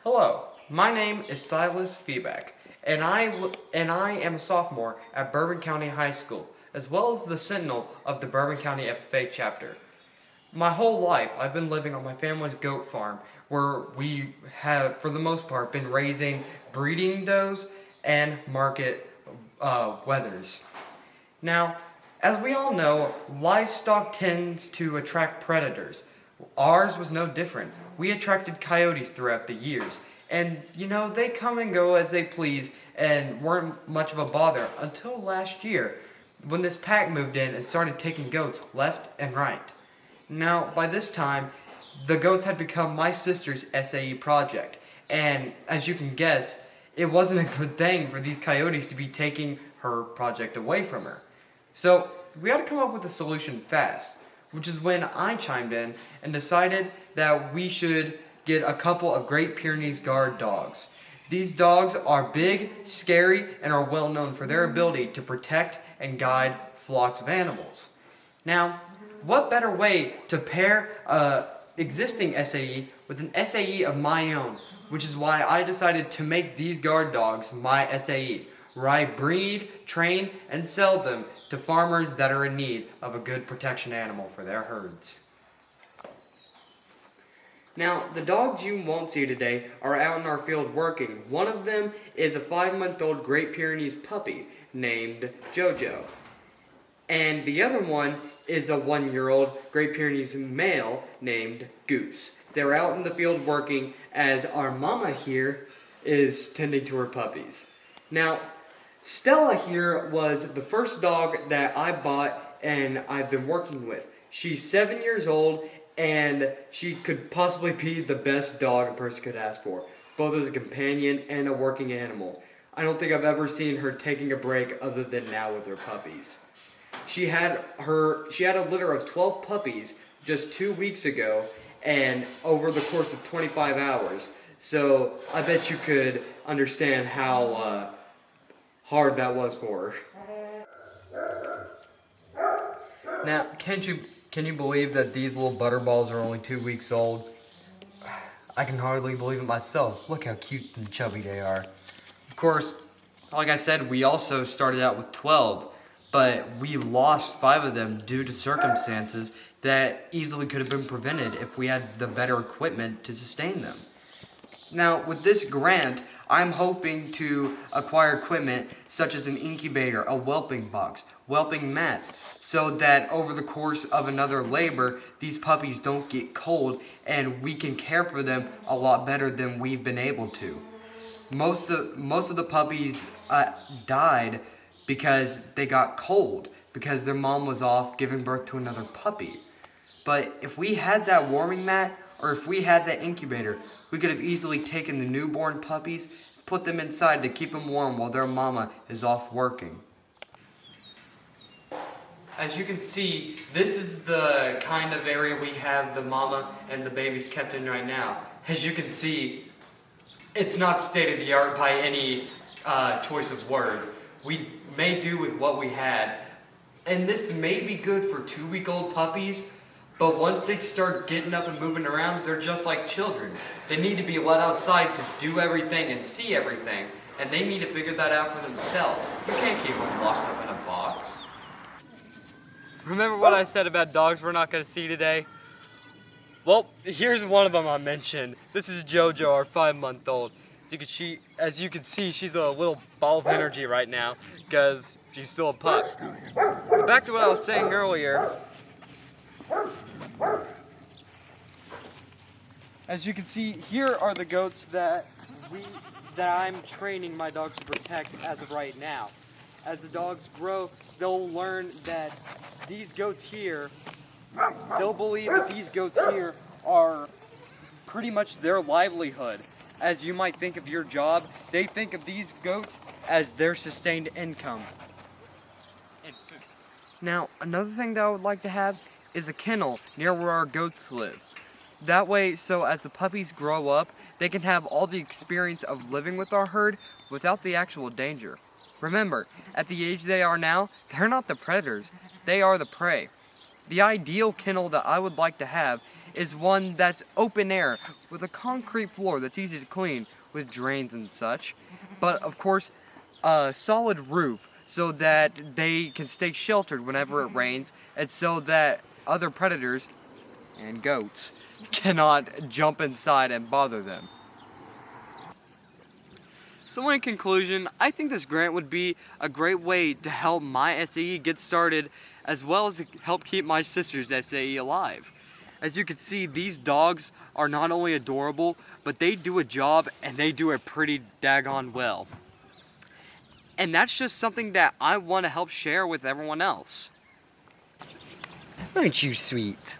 Hello, my name is Silas Feeback, and I am a sophomore at Bourbon County High School, as well as the sentinel of the Bourbon County FFA chapter. My whole life, I've been living on my family's goat farm, where we have, for the most part, been raising breeding does and market wethers. Now, as we all know, livestock tends to attract predators. Ours was no different. We attracted coyotes throughout the years. And, they come and go as they please and weren't much of a bother until last year when this pack moved in and started taking goats left and right. Now, by this time, the goats had become my sister's SAE project. And as you can guess, it wasn't a good thing for these coyotes to be taking her project away from her. So we had to come up with a solution fast, which is when I chimed in and decided that we should get a couple of Great Pyrenees guard dogs. These dogs are big, scary, and are well known for their ability to protect and guide flocks of animals. Now, what better way to pair a existing SAE with an SAE of my own, which is why I decided to make these guard dogs my SAE, where I breed, train, and sell them to farmers that are in need of a good protection animal for their herds. Now, the dogs you won't see today are out in our field working. One of them is a 5-month-old Great Pyrenees puppy named Jojo. And the other one is a 1-year-old Great Pyrenees male named Goose. They're out in the field working as our mama here is tending to her puppies. Now, Stella here was the first dog that I bought and I've been working with. She's 7 years old and she could possibly be the best dog a person could ask for, both as a companion and a working animal. I don't think I've ever seen her taking a break other than now with her puppies. She had a litter of 12 puppies just 2 weeks ago and over the course of 25 hours. So I bet you could understand how hard that was for her. Now, can you believe that these little butterballs are only 2 weeks old? I can hardly believe it myself. Look how cute and chubby they are. Of course, like I said, we also started out with 12, but we lost 5 of them due to circumstances that easily could have been prevented if we had the better equipment to sustain them. Now, with this grant, I'm hoping to acquire equipment such as an incubator, a whelping box, whelping mats, so that over the course of another labor, these puppies don't get cold and we can care for them a lot better than we've been able to. Most of the puppies died because they got cold, because their mom was off giving birth to another puppy. But if we had that warming mat, or if we had that incubator, we could have easily taken the newborn puppies, put them inside to keep them warm while their mama is off working. As you can see, this is the kind of area we have the mama and the babies kept in right now. As you can see, it's not state-of-the-art by any choice of words. We made do with what we had. And this may be good for 2-week-old puppies, but once they start getting up and moving around, they're just like children. They need to be let outside to do everything and see everything, and they need to figure that out for themselves. You can't keep them locked up in a box. Remember what I said about dogs we're not going to see today? Well, here's one of them I mentioned. This is Jojo, our 5-month-old. As you can see, she's a little ball of energy right now because she's still a pup. Back to what I was saying earlier. As you can see, here are the goats that I'm training my dogs to protect as of right now. As the dogs grow, they'll learn that these goats here, they'll believe that these goats here are pretty much their livelihood. As you might think of your job, they think of these goats as their sustained income. Now, another thing that I would like to have is a kennel near where our goats live. That way, so as the puppies grow up, they can have all the experience of living with our herd without the actual danger. Remember, at the age they are now, they're not the predators, they are the prey. The ideal kennel that I would like to have is one that's open air with a concrete floor that's easy to clean with drains and such. But of course, a solid roof so that they can stay sheltered whenever it rains, and so that other predators and goats cannot jump inside and bother them. So in conclusion, I think this grant would be a great way to help my SAE get started, as well as help keep my sister's SAE alive. As you can see, these dogs are not only adorable, but they do a job, and they do it pretty daggone well. And that's just something that I want to help share with everyone else. Aren't you sweet?